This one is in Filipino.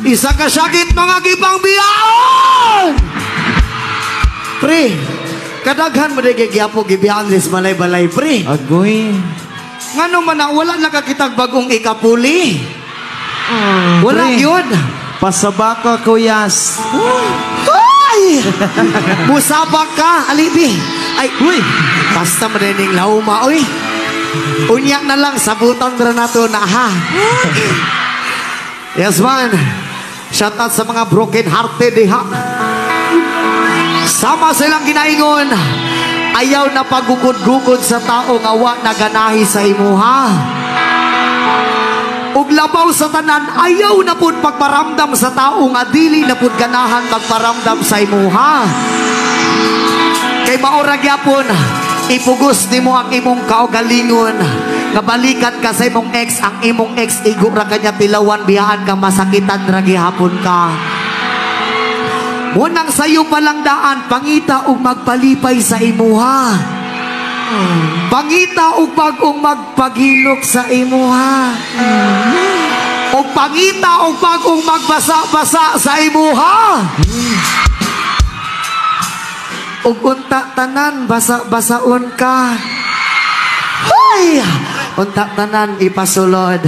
Isa ka sakit mga gibang biyaon. Pre, kadaghan mo na gigiapo gibiyaon sa balay-balay, pre. Agoy. Ngano man na wala nakakitag bagong ikapuli. Wala pre. yun. Pasabaka, kuyas. Ay! Musabak ka, alibi. Ay, uy, basta marining lauma, uy. Unyak na lang, sabutan na nato na, ha? Yes, man. Shout out sa mga broken hearted, ha? Sama silang ginaingon. Ayaw na pagugod-gugod sa tao nga wa naganahi sa imuha. Ug labaw sa tanan, ayaw na pud pagparamdam sa tao nga dili na pud ganahan magparamdam sa imuha. Kay maura gyapon, ipugos nimo ang imong kaugalingon nga balikan ka sa imong ex. Ang imong ex igo ra kanya tilawan, bihaan ka, masakitan ra gihapon ka. Munang sayo palang daan, pangita ug magpalipay sa imuha. Pangita ug bagong magpagilok sa imuha. Ug pangita ug bagong magbasa-basa sa imuha. Ug unta tanan basa-basaon ka. Hoy! Unta tanan ipasulod.